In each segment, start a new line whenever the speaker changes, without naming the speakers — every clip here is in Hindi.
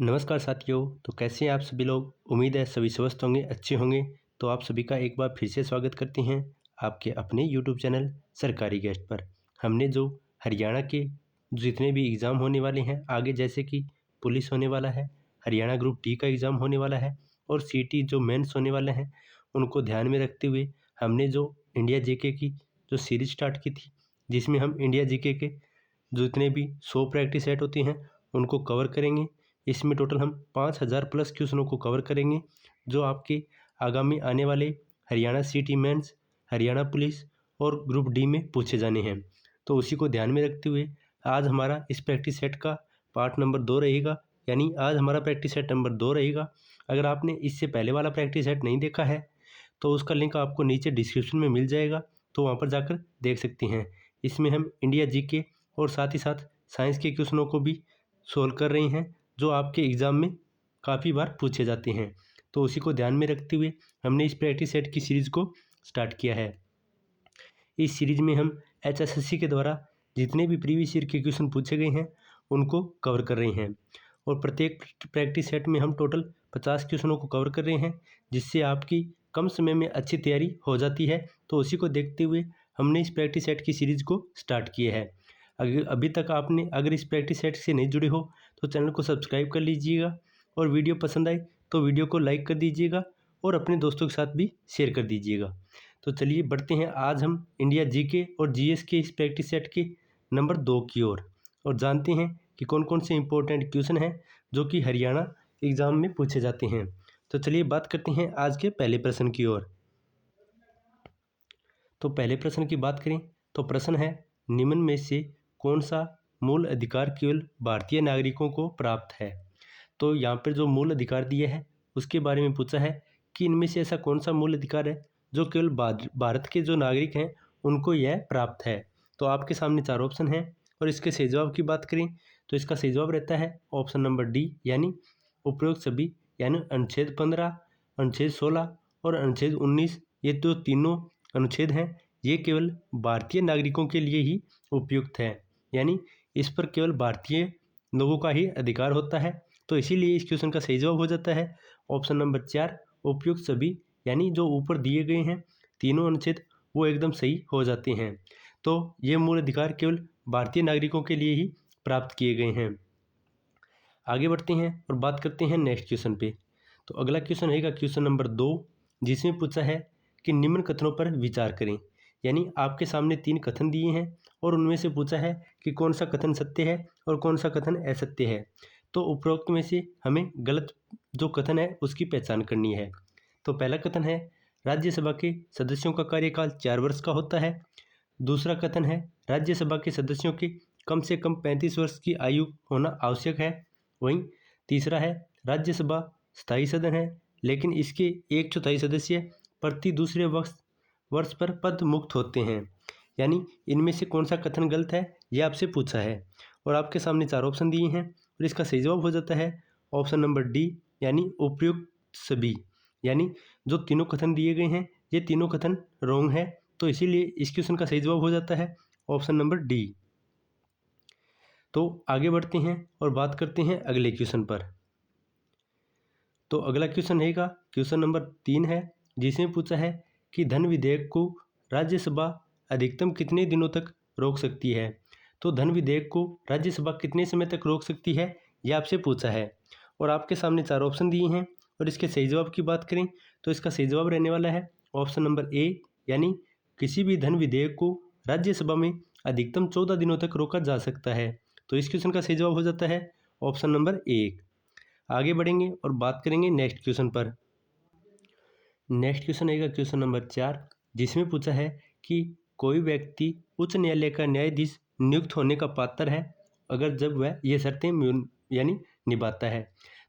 नमस्कार साथियों। तो कैसे हैं आप सभी लोग। उम्मीद है सभी स्वस्थ होंगे, अच्छे होंगे। तो आप सभी का एक बार फिर से स्वागत करते हैं आपके अपने यूट्यूब चैनल सरकारी गेस्ट पर। हमने जो हरियाणा के जितने भी एग्ज़ाम होने वाले हैं आगे, जैसे कि पुलिस होने वाला है, हरियाणा ग्रुप डी का एग्ज़ाम होने वाला है और सीटी जो मेंस होने वाले हैं, उनको ध्यान में रखते हुए हमने जो इंडिया जीके की जो सीरीज स्टार्ट की थी, जिसमें हम इंडिया जीके के जितने भी 100 प्रैक्टिस सेट होती हैं उनको कवर करेंगे। इसमें टोटल हम 5000 प्लस क्वेश्चनों को कवर करेंगे, जो आपके आगामी आने वाले Haryana CET mains, Haryana police और ग्रुप डी में पूछे जाने हैं। तो उसी को ध्यान में रखते हुए आज हमारा इस प्रैक्टिस सेट का पार्ट नंबर 2 रहेगा, यानी आज हमारा प्रैक्टिस सेट नंबर 2 रहेगा। अगर आपने इससे पहले वाला प्रैक्टिस सेट नहीं देखा है तो उसका लिंक आपको नीचे डिस्क्रिप्शन में मिल जाएगा, तो वहाँ पर जाकर देख सकते हैं। इसमें हम इंडिया जीके और साथ ही साथ साइंस के क्वेश्चनों को भी सोल्व कर रहे हैं, जो आपके एग्ज़ाम में काफ़ी बार पूछे जाते हैं। तो उसी को ध्यान में रखते हुए हमने इस प्रैक्टिस सेट की सीरीज़ को स्टार्ट किया है। इस सीरीज़ में हम एचएसएससी के द्वारा जितने भी प्रीवियस ईयर के क्वेश्चन पूछे गए हैं उनको कवर कर रहे हैं, और प्रत्येक प्रैक्टिस सेट में हम टोटल 50 क्वेश्चनों को कवर कर रहे हैं, जिससे आपकी कम समय में अच्छी तैयारी हो जाती है। तो उसी को देखते हुए हमने इस प्रैक्टिस सेट की सीरीज़ को स्टार्ट किया है। अगर अभी तक आपने अगर इस प्रैक्टिस सेट से नहीं जुड़े हो तो चैनल को सब्सक्राइब कर लीजिएगा, और वीडियो पसंद आए तो वीडियो को लाइक कर दीजिएगा और अपने दोस्तों के साथ भी शेयर कर दीजिएगा। तो चलिए बढ़ते हैं आज हम इंडिया जीके और जीएस के इस प्रैक्टिस सेट के नंबर 2 की ओर, और जानते हैं कि कौन कौन से इंपॉर्टेंट क्वेश्चन हैं जो कि हरियाणा एग्ज़ाम में पूछे जाते हैं। तो चलिए बात करते हैं आज के पहले प्रश्न की ओर। तो पहले प्रश्न की बात करें तो प्रश्न है, निम्न में से कौन सा मूल अधिकार केवल भारतीय नागरिकों को प्राप्त है। तो यहाँ पर जो मूल अधिकार दिए है उसके बारे में पूछा है कि इनमें से ऐसा कौन सा मूल अधिकार है जो केवल भारत के जो नागरिक हैं उनको यह प्राप्त है। तो आपके सामने 4 ऑप्शन हैं, और इसके सही जवाब की बात करें तो इसका सही जवाब रहता है ऑप्शन नंबर डी, यानी उपरोक्त सभी, यानी अनुच्छेद 15, अनुच्छेद 16 और अनुच्छेद 19। ये जो तीनों अनुच्छेद हैं ये केवल भारतीय नागरिकों के लिए ही उपयुक्त है, यानी इस पर केवल भारतीय लोगों का ही अधिकार होता है। तो इसीलिए इस क्वेश्चन का सही जवाब हो जाता है ऑप्शन नंबर 4, उपयुक्त सभी, यानी जो ऊपर दिए गए हैं तीनों अनुच्छेद वो एकदम सही हो जाते हैं। तो ये मूल अधिकार केवल भारतीय नागरिकों के लिए ही प्राप्त किए गए हैं। आगे बढ़ते हैं और बात करते हैं नेक्स्ट क्वेश्चन पे। तो अगला क्वेश्चन रहेगा क्वेश्चन नंबर 2, जिसमें पूछा है कि निम्न कथनों पर विचार करें। यानी आपके सामने 3 कथन दिए हैं और उनमें से पूछा है कि कौन सा कथन सत्य है और कौन सा कथन असत्य है। तो उपरोक्त में से हमें गलत जो कथन है उसकी पहचान करनी है। तो पहला कथन है, राज्यसभा के सदस्यों का कार्यकाल 4 वर्ष का होता है। दूसरा कथन है, राज्यसभा के सदस्यों के कम से कम 35 वर्ष की आयु होना आवश्यक है। वहीं तीसरा है, राज्यसभा स्थायी सदन है, लेकिन इसके 1/4 सदस्य प्रति दूसरे वर्ष पर पद मुक्त होते हैं। यानी इनमें से कौन सा कथन गलत है यह आपसे पूछा है, और आपके सामने 4 ऑप्शन दिए हैं, और इसका सही जवाब हो जाता है ऑप्शन नंबर डी, यानी उपयुक्त सभी। यानी जो तीनों कथन दिए गए हैं ये तीनों कथन रॉन्ग है, तो इसीलिए इस क्वेश्चन का सही जवाब हो जाता है ऑप्शन नंबर डी। तो आगे बढ़ते हैं और बात करते हैं अगले क्वेश्चन पर। तो अगला क्वेश्चन रहेगा क्वेश्चन नंबर 3 है, जिसमें पूछा है कि धन विधेयक को राज्यसभा अधिकतम कितने दिनों तक रोक सकती है। तो धन विधेयक को राज्यसभा कितने समय तक रोक सकती है यह आपसे पूछा है, और आपके सामने 4 ऑप्शन दिए हैं, और इसके सही जवाब की बात करें तो इसका सही जवाब रहने वाला है ऑप्शन नंबर ए, यानी किसी भी धन विधेयक को राज्यसभा में अधिकतम 14 दिनों तक रोका जा सकता है। तो इस क्वेश्चन का सही जवाब हो जाता है ऑप्शन नंबर 1। आगे बढ़ेंगे और बात करेंगे नेक्स्ट क्वेश्चन पर। नेक्स्ट क्वेश्चन रहेगा क्वेश्चन नंबर 4, जिसमें पूछा है कि कोई व्यक्ति उच्च न्यायालय का न्यायाधीश नियुक्त होने का पात्र है अगर जब वह ये शर्तें यानी निभाता है।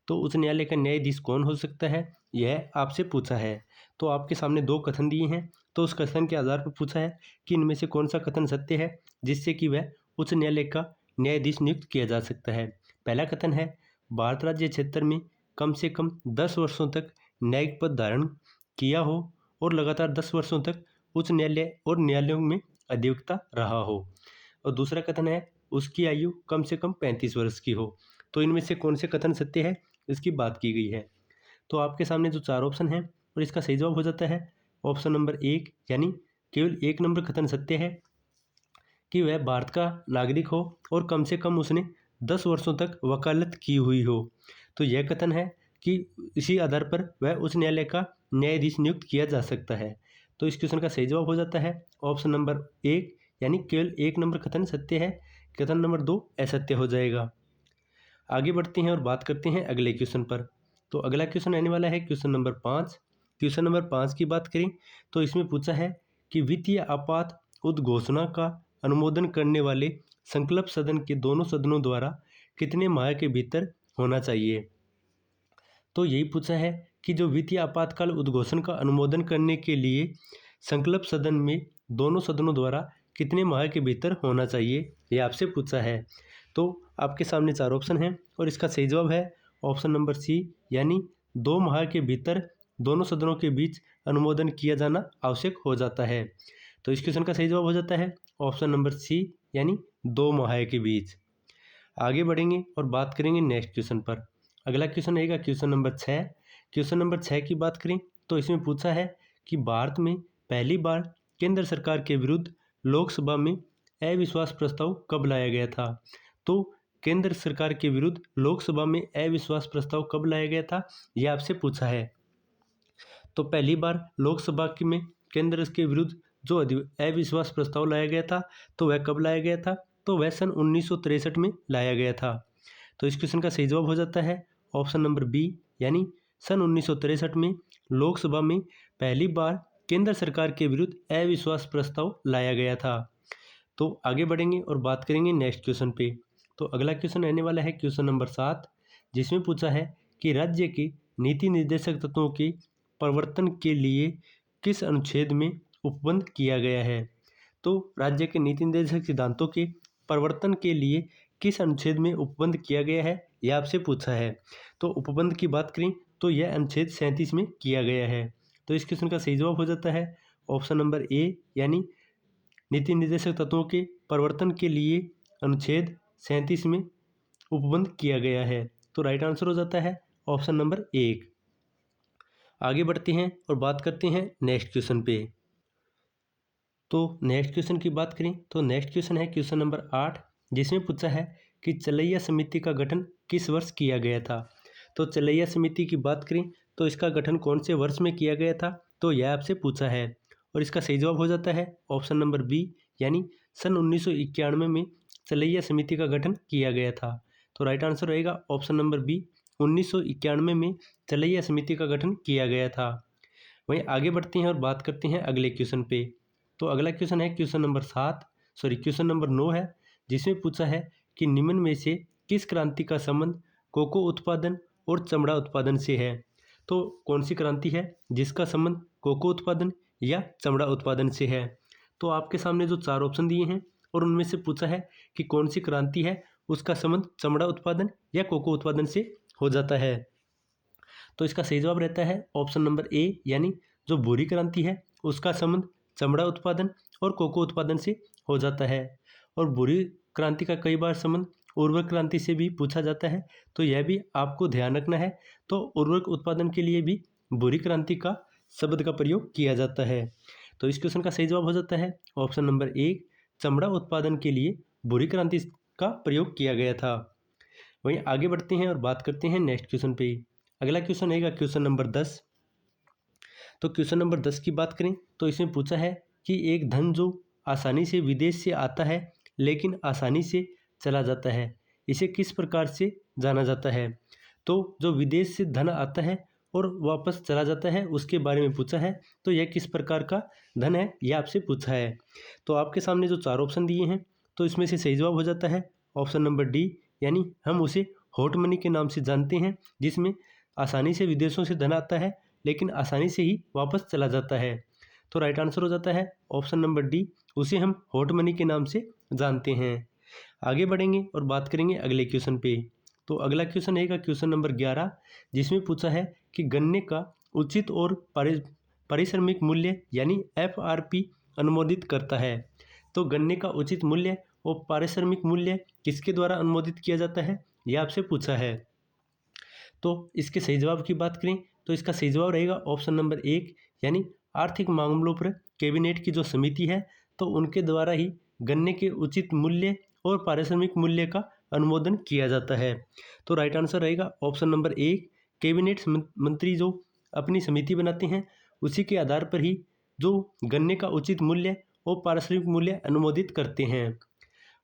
तो उच्च न्यायालय का न्यायाधीश कौन हो सकता है यह आपसे पूछा है। तो आपके सामने 2 कथन दिए हैं, तो उस कथन के आधार पर पूछा है कि इनमें से कौन सा कथन सत्य है जिससे कि वह उच्च न्यायालय का न्यायाधीश नियुक्त किया जा सकता है। पहला कथन है, भारत राज्य क्षेत्र में कम से कम 10 वर्षों तक न्यायिक पद धारण किया हो और लगातार 10 वर्षों तक उच्च न्यायालय और न्यायालयों में अधिवक्ता रहा हो। और दूसरा कथन है, उसकी आयु कम से कम 35 वर्ष की हो। तो इनमें से कौन से कथन सत्य है इसकी बात की गई है। तो आपके सामने जो 4 ऑप्शन हैं और इसका सही जवाब हो जाता है ऑप्शन नंबर 1, यानी केवल 1 नंबर कथन सत्य है कि वह भारत का नागरिक हो और कम से कम उसने 10 वर्षों तक वकालत की हुई हो। तो यह कथन है कि इसी आधार पर वह उच्च न्यायालय का न्यायाधीश नियुक्त किया जा सकता है। तो इस क्वेश्चन का सही जवाब हो जाता है ऑप्शन नंबर 1, यानी केवल 1 नंबर कथन सत्य है, कथन नंबर 2 असत्य हो जाएगा। आगे बढ़ते हैं और बात करते हैं अगले क्वेश्चन पर। तो अगला क्वेश्चन आने वाला है क्वेश्चन नंबर 5। क्वेश्चन नंबर 5 की बात करें तो इसमें पूछा है कि वित्तीय आपात उद्घोषणा का अनुमोदन करने वाले संकल्प सदन के दोनों सदनों द्वारा कितने माह के भीतर होना चाहिए। तो यही पूछा है कि जो वित्तीय आपातकाल उद्घोषण का अनुमोदन करने के लिए संकल्प सदन में दोनों सदनों द्वारा कितने माह के भीतर होना चाहिए, ये आपसे पूछा है। तो आपके सामने 4 ऑप्शन हैं और इसका सही जवाब है ऑप्शन नंबर सी, यानी 2 माह के भीतर दोनों सदनों के बीच अनुमोदन किया जाना आवश्यक हो जाता है। तो इस क्वेश्चन का सही जवाब हो जाता है ऑप्शन नंबर सी, यानी 2 माह के बीच। आगे बढ़ेंगे और बात करेंगे नेक्स्ट क्वेश्चन पर। अगला क्वेश्चन रहेगा क्वेश्चन नंबर 6। क्वेश्चन नंबर 6 की बात करें तो इसमें पूछा है कि भारत में पहली बार केंद्र सरकार के विरुद्ध लोकसभा में अविश्वास प्रस्ताव कब लाया गया था। तो केंद्र सरकार के विरुद्ध लोकसभा में अविश्वास प्रस्ताव कब लाया गया था, यह आपसे पूछा है। तो पहली बार लोकसभा में केंद्र के विरुद्ध जो अविश्वास प्रस्ताव लाया गया था तो वह कब लाया गया था, तो वह सन 1963 में लाया गया था। तो इस क्वेश्चन का सही जवाब हो जाता है ऑप्शन नंबर बी, यानी सन 1963 में लोकसभा में पहली बार केंद्र सरकार के विरुद्ध अविश्वास प्रस्ताव लाया गया था। तो आगे बढ़ेंगे और बात करेंगे नेक्स्ट क्वेश्चन पे। तो अगला क्वेश्चन रहने वाला है क्वेश्चन नंबर 7, जिसमें पूछा है कि राज्य के नीति निर्देशक तत्वों के प्रवर्तन के लिए किस अनुच्छेद में उपबंध किया गया है। तो राज्य के नीति निर्देशक सिद्धांतों के प्रवर्तन के लिए किस अनुच्छेद में उपबंध किया गया है, यह आपसे पूछा है। तो उपबंध की बात करें तो यह अनुच्छेद 37 में किया गया है। तो इस क्वेश्चन का सही जवाब हो जाता है ऑप्शन नंबर ए, यानी नीति निर्देशक तत्वों के प्रवर्तन के लिए अनुच्छेद 37 में उपबंध किया गया है। तो राइट आंसर हो जाता है ऑप्शन नंबर 1। आगे बढ़ते हैं और बात करते हैं नेक्स्ट क्वेश्चन पे। तो नेक्स्ट क्वेश्चन की बात करें तो नेक्स्ट क्वेश्चन है क्वेश्चन नंबर 8, जिसमें पूछा है कि चलैया समिति का गठन किस वर्ष किया गया था। तो चलैया समिति की बात करें तो इसका गठन कौन से वर्ष में किया गया था, तो यह आपसे पूछा है और इसका सही जवाब हो जाता है ऑप्शन नंबर बी, यानी सन 1991 में चलैया समिति का गठन किया गया था। तो राइट आंसर रहेगा ऑप्शन नंबर बी, 1991 में चलैया समिति का गठन किया गया था। वहीं आगे बढ़ते हैं और बात करते हैं अगले क्वेश्चन पे। तो अगला क्वेश्चन है क्वेश्चन नंबर 9 है, जिसमें पूछा है कि निम्न में से किस क्रांति का संबंध कोको उत्पादन और चमड़ा उत्पादन से है। तो कौन सी क्रांति है जिसका संबंध कोको उत्पादन या चमड़ा उत्पादन से है। तो आपके सामने जो 4 ऑप्शन दिए हैं और उनमें से पूछा है कि कौन सी क्रांति है उसका संबंध चमड़ा उत्पादन या कोको उत्पादन से हो जाता है। तो इसका सही जवाब रहता है ऑप्शन नंबर ए, यानी जो भूरी क्रांति है उसका संबंध चमड़ा उत्पादन और कोको उत्पादन से हो जाता है। और भूरी क्रांति का कई बार संबंध उर्वरक क्रांति से भी पूछा जाता है, तो यह भी आपको ध्यान रखना है। तो उर्वरक उत्पादन के लिए भी भूरी क्रांति का शब्द का प्रयोग किया जाता है। तो इस क्वेश्चन का सही जवाब हो जाता है ऑप्शन नंबर 1, चमड़ा उत्पादन के लिए भूरी क्रांति का प्रयोग किया गया था। वहीं आगे बढ़ते हैं और बात करते हैं नेक्स्ट क्वेश्चन पे। अगला क्वेश्चन रहेगा क्वेश्चन नंबर 10। तो क्वेश्चन नंबर 10 की बात करें तो इसमें पूछा है कि एक धन जो आसानी से विदेश से आता है लेकिन आसानी से चला जाता है, इसे किस प्रकार से जाना जाता है। तो जो विदेश से धन आता है और वापस चला जाता है उसके बारे में पूछा है, तो यह किस प्रकार का धन है यह आपसे पूछा है। तो आपके सामने जो 4 ऑप्शन दिए हैं तो इसमें से सही जवाब हो जाता है ऑप्शन नंबर डी, यानी हम उसे हॉट मनी के नाम से जानते हैं, जिसमें आसानी से विदेशों से धन आता है लेकिन आसानी से ही वापस चला जाता है। तो राइट आंसर हो जाता है ऑप्शन नंबर डी, उसे हम हॉट मनी के नाम से जानते हैं। आगे बढ़ेंगे और बात करेंगे अगले क्वेश्चन पे। तो अगला क्वेश्चन रहेगा क्वेश्चन नंबर 11, जिसमें पूछा है कि गन्ने का उचित और पारिश्रमिक मूल्य यानी FRP अनुमोदित करता है। तो गन्ने का उचित मूल्य और पारिश्रमिक मूल्य किसके द्वारा अनुमोदित किया जाता है, ये आपसे पूछा है। तो इसके सही जवाब की बात करें तो इसका सही जवाब रहेगा ऑप्शन नंबर 1, यानी आर्थिक मामलों पर कैबिनेट की जो समिति है तो उनके द्वारा ही गन्ने के उचित मूल्य और पारिश्रमिक मूल्य का अनुमोदन किया जाता है। तो राइट आंसर रहेगा ऑप्शन नंबर 1। कैबिनेट मंत्री जो अपनी समिति बनाते हैं उसी के आधार पर ही जो गन्ने का उचित मूल्य और पारिश्रमिक मूल्य अनुमोदित करते हैं।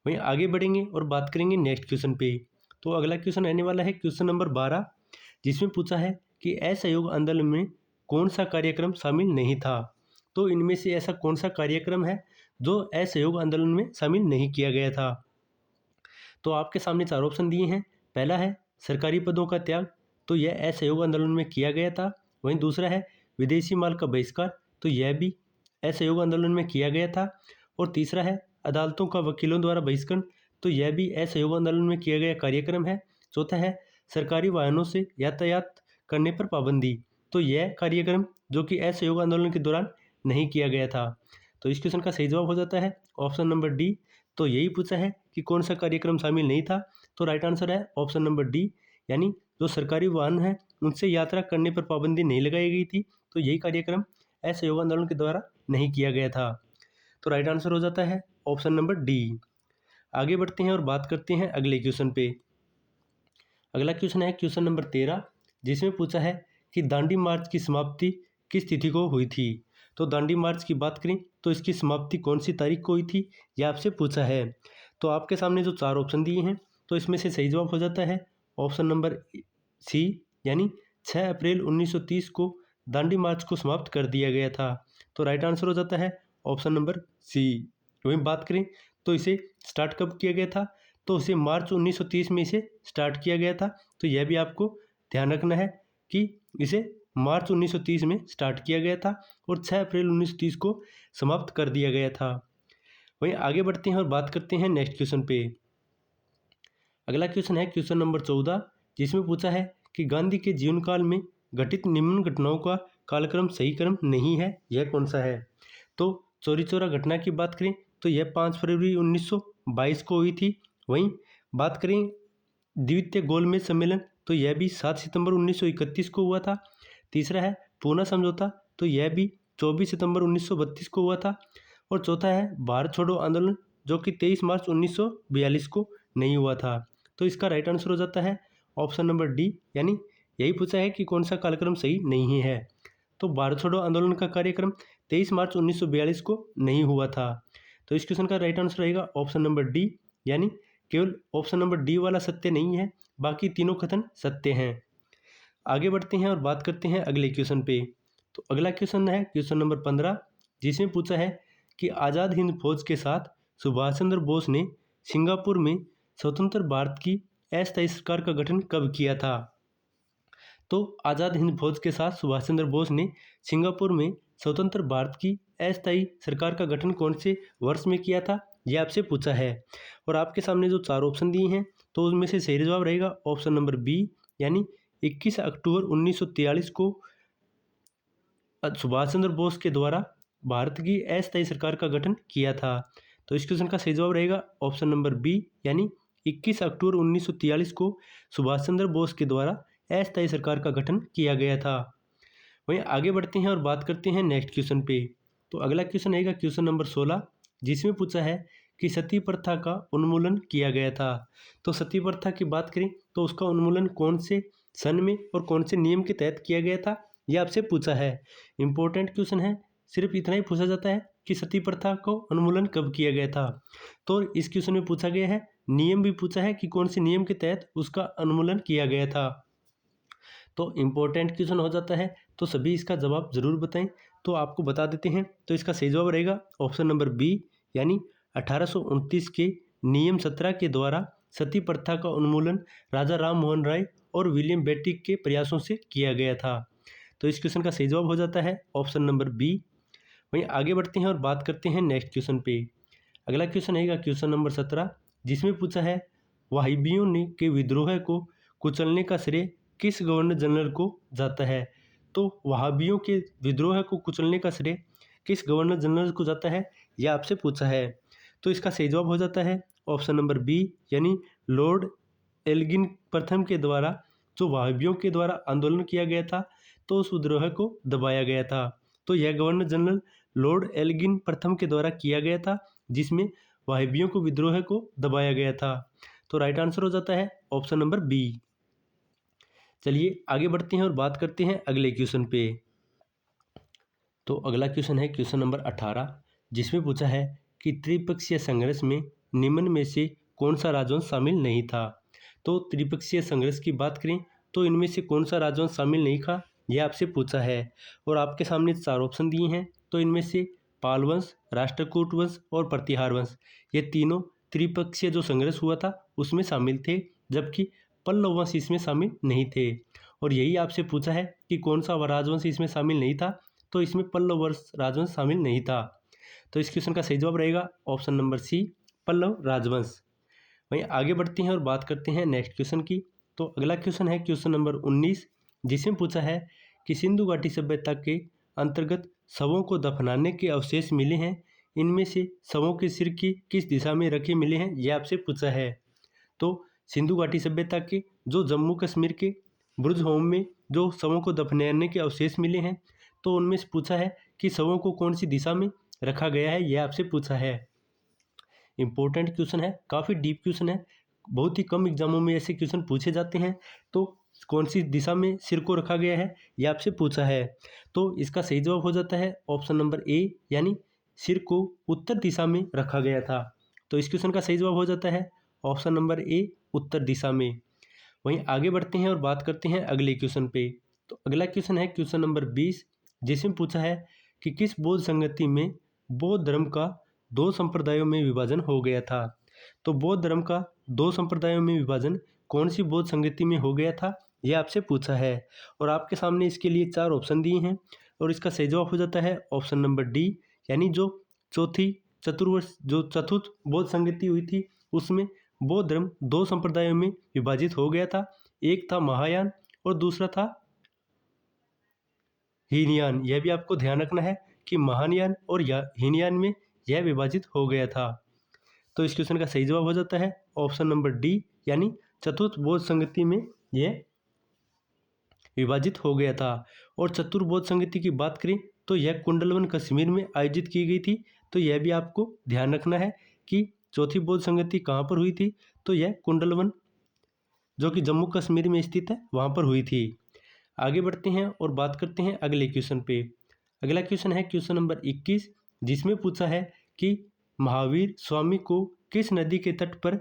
वहीं आगे बढ़ेंगे और बात करेंगे नेक्स्ट क्वेश्चन पे। तो अगला क्वेश्चन रहने वाला है क्वेश्चन नंबर 12, जिसमें पूछा है कि असहयोग आंदोलन में कौन सा कार्यक्रम शामिल नहीं था। तो इनमें से ऐसा कौन सा कार्यक्रम है जो असहयोग आंदोलन में शामिल नहीं किया गया था। तो आपके सामने 4 ऑप्शन दिए हैं। पहला है सरकारी पदों का त्याग, तो यह असहयोग आंदोलन में किया गया था। वहीं दूसरा है विदेशी माल का बहिष्कार, तो यह भी असहयोग आंदोलन में किया गया था। और तीसरा है अदालतों का वकीलों द्वारा बहिष्करण, तो यह भी असहयोग आंदोलन में किया गया कार्यक्रम है। चौथा है सरकारी वाहनों से यातायात करने पर पाबंदी, तो यह कार्यक्रम जो कि असहयोग आंदोलन के दौरान नहीं किया गया था। तो इस क्वेश्चन का सही जवाब हो जाता है ऑप्शन नंबर डी। तो यही पूछा है कि कौन सा कार्यक्रम शामिल नहीं था, तो राइट आंसर है ऑप्शन नंबर डी, यानी जो सरकारी वाहन है उनसे यात्रा करने पर पाबंदी नहीं लगाई गई थी, तो यही कार्यक्रम असहयोग आंदोलन के द्वारा नहीं किया गया था। तो राइट आंसर हो जाता है ऑप्शन नंबर डी। आगे बढ़ते हैं और बात करते हैं अगले क्वेश्चन पे। अगला क्वेश्चन है क्वेश्चन नंबर 13, जिसमें पूछा है कि दांडी मार्च की समाप्ति किस तिथि को हुई थी। तो दांडी मार्च की बात करें तो इसकी समाप्ति कौन सी तारीख को हुई थी, यह आपसे पूछा है। तो आपके सामने जो 4 ऑप्शन दिए हैं तो इसमें से सही जवाब हो जाता है ऑप्शन नंबर सी, यानी 6 अप्रैल 1930 को दांडी मार्च को समाप्त कर दिया गया था। तो राइट आंसर हो जाता है ऑप्शन नंबर सी। वहीं बात करें तो इसे स्टार्ट कब किया गया था, तो इसे मार्च 1930 में इसे स्टार्ट किया गया था। तो यह भी आपको ध्यान रखना है कि इसे मार्च 1930 में स्टार्ट किया गया था और 6 अप्रैल 1930 को समाप्त कर दिया गया था। वहीं आगे बढ़ते हैं और बात करते हैं नेक्स्ट क्वेश्चन पे। अगला क्वेश्चन है क्वेश्चन नंबर 14, जिसमें पूछा है कि गांधी के जीवन काल में घटित निम्न घटनाओं का कालक्रम सही क्रम नहीं है, यह कौन सा है। तो चौरी चौरा घटना की बात करें तो यह 5 फरवरी 1922 को हुई थी। वहीं बात करें द्वितीय गोलमेज सम्मेलन, तो यह भी 7 सितंबर 1931 को हुआ था। तीसरा है पूना समझौता, तो यह भी 24 सितंबर 1932 को हुआ था। और चौथा है भारत छोड़ो आंदोलन, जो कि 23 मार्च 1942 को नहीं हुआ था। तो इसका राइट आंसर हो जाता है ऑप्शन नंबर डी, यानी यही पूछा है कि कौन सा कालक्रम सही नहीं है। तो भारत छोड़ो आंदोलन का कार्यक्रम 23 मार्च 1942 को नहीं हुआ था। तो इस क्वेश्चन का राइट आंसर रहेगा ऑप्शन नंबर डी, यानी केवल ऑप्शन नंबर डी वाला सत्य नहीं है, बाकी तीनों कथन सत्य हैं। आगे बढ़ते हैं और बात करते हैं अगले क्वेश्चन पे। तो अगला क्वेश्चन है क्वेश्चन नंबर 15, जिसमें पूछा है कि आज़ाद हिंद फौज के साथ सुभाष चंद्र बोस ने सिंगापुर में स्वतंत्र भारत की अस्थायी सरकार का गठन कब किया था। तो आज़ाद हिंद फौज के साथ सुभाष चंद्र बोस ने सिंगापुर में स्वतंत्र भारत की अस्थायी सरकार का गठन कौन से वर्ष में किया था, यह आपसे पूछा है। और आपके सामने जो 4 ऑप्शन दिए हैं तो उसमें से सही जवाब रहेगा ऑप्शन नंबर बी, यानी 21 अक्टूबर 1943 को सुभाष चंद्र बोस के द्वारा भारत की अस्थायी सरकार का गठन किया था। तो इस क्वेश्चन का सही जवाब रहेगा ऑप्शन नंबर बी, यानी 21 अक्टूबर 1943 को सुभाष चंद्र बोस के द्वारा अस्थायी सरकार का गठन किया गया था। वहीं आगे बढ़ते हैं और बात करते हैं नेक्स्ट क्वेश्चन पे। तो अगला क्वेश्चन रहेगा क्वेश्चन नंबर 16, जिसमें पूछा है कि सती प्रथा का उन्मूलन किया गया था। तो सती प्रथा की बात करें तो उसका उन्मूलन कौन से सन में और कौन से नियम के तहत किया गया था, यह आपसे पूछा है। इंपॉर्टेंट क्वेश्चन है, सिर्फ इतना ही पूछा जाता है कि सती प्रथा को उन्मूलन कब किया गया था। तो इस क्वेश्चन में पूछा गया है, नियम भी पूछा है कि कौन से नियम के तहत उसका उन्मूलन किया गया था। तो इम्पोर्टेंट क्वेश्चन हो जाता है, तो सभी इसका जवाब ज़रूर बताएं। तो आपको बता देते हैं, तो इसका सही जवाब रहेगा ऑप्शन नंबर बी, यानी 1829 के नियम 17 के द्वारा सती प्रथा का उन्मूलन राजा राम मोहन राय और विलियम बेंटिक के प्रयासों से किया गया था। तो इस क्वेश्चन का सही जवाब हो जाता है ऑप्शन नंबर बी। वहीं आगे बढ़ते हैं और बात करते हैं नेक्स्ट क्वेश्चन पे। अगला क्वेश्चन रहेगा क्वेश्चन नंबर 17, जिसमें पूछा है वाहिबियों ने के विद्रोह को कुचलने का श्रेय किस गवर्नर जनरल को जाता है। तो वहाबियों के विद्रोह को कुचलने का श्रेय किस गवर्नर जनरल को जाता है, यह आपसे पूछा है। तो इसका सही जवाब हो जाता है ऑप्शन नंबर बी, यानी लॉर्ड एल्गिन प्रथम के द्वारा जो वायव्यों के द्वारा आंदोलन किया गया था तो उस विद्रोह को दबाया गया था। तो यह गवर्नर जनरल लॉर्ड एल्गिन प्रथम के द्वारा किया गया था, जिसमें वायव्यों को विद्रोह को दबाया गया था। तो राइट आंसर हो जाता है ऑप्शन नंबर बी। चलिए आगे बढ़ते हैं और बात करते हैं अगले क्वेश्चन पे। तो अगला क्वेश्चन है क्वेश्चन नंबर 18, जिसमें पूछा है कि त्रिपक्षीय संघर्ष में निम्न में से कौन सा राजवंश शामिल नहीं था। तो त्रिपक्षीय संघर्ष की बात करें तो इनमें से कौन सा राजवंश शामिल नहीं था, यह आपसे पूछा है। और आपके सामने 4 ऑप्शन दिए हैं। तो इनमें से पाल वंश, राष्ट्रकूट वंश और प्रतिहार वंश, ये तीनों त्रिपक्षीय जो संघर्ष हुआ था उसमें शामिल थे, जबकि पल्लव वंश इसमें शामिल नहीं थे। और यही आपसे पूछा है कि कौन सा राजवंश इसमें शामिल नहीं था, तो इसमें पल्लव राजवंश शामिल नहीं था। तो इस क्वेश्चन का सही जवाब रहेगा ऑप्शन नंबर सी, पल्लव राजवंश। वहीं आगे बढ़ते हैं और बात करते हैं नेक्स्ट क्वेश्चन की। तो अगला क्वेश्चन है क्वेश्चन नंबर 19, जिसमें पूछा है कि सिंधु घाटी सभ्यता के अंतर्गत शवों को दफनाने के अवशेष मिले हैं, इनमें से शवों के सिर की किस दिशा में रखे मिले हैं, यह आपसे पूछा है। तो सिंधु घाटी सभ्यता के जो जम्मू कश्मीर के बुर्ज होम में जो शवों को दफनाने के अवशेष मिले हैं, तो उनमें से पूछा है कि शवों को कौन सी दिशा में रखा गया है, यह आपसे पूछा है। इंपॉर्टेंट क्वेश्चन है, काफ़ी डीप क्वेश्चन है, बहुत ही कम एग्जामों में ऐसे क्वेश्चन पूछे जाते हैं। तो कौन सी दिशा में सिर को रखा गया है, यह आपसे पूछा है। तो इसका सही जवाब हो जाता है ऑप्शन नंबर ए, यानी सिर को उत्तर दिशा में रखा गया था। तो इस क्वेश्चन का सही जवाब हो जाता है ऑप्शन नंबर ए, उत्तर दिशा में। वहीं आगे बढ़ते हैं और बात करते हैं अगले क्वेश्चन पे। तो अगला क्वेश्चन है क्वेश्चन नंबर 20, जिसमें पूछा है कि किस बौद्ध संगति में बौद्ध धर्म का 2 संप्रदायों में विभाजन हो गया था। तो बौद्ध धर्म का 2 संप्रदायों में विभाजन कौन सी बौद्ध संगति में हो गया था, यह आपसे पूछा है। और आपके सामने इसके लिए 4 ऑप्शन दिए हैं, और इसका सही जवाब हो जाता है ऑप्शन नंबर डी, यानी जो चतुर्थ बौद्ध संगति हुई थी उसमें बौद्ध धर्म 2 संप्रदायों में विभाजित हो गया था। एक था महायान और दूसरा था हीनयान। यह भी आपको ध्यान रखना है कि महायान और हीनयान में यह विभाजित हो गया था। तो इस क्वेश्चन का सही जवाब हो जाता है ऑप्शन नंबर डी, यानी चतुर्थ बौद्ध संगति में यह विभाजित हो गया था। और चतुर्बौद्ध संगति की बात करें तो यह कुंडलवन कश्मीर में आयोजित की गई थी। तो यह भी आपको ध्यान रखना है कि चौथी बौद्ध संगति कहाँ पर हुई थी, तो यह कुंडलवन जो कि जम्मू कश्मीर में स्थित है वहाँ पर हुई थी। आगे बढ़ते हैं और बात करते हैं अगले क्वेश्चन पे। अगला क्वेश्चन है क्वेश्चन नंबर 21, जिसमें पूछा है कि महावीर स्वामी को किस नदी के तट पर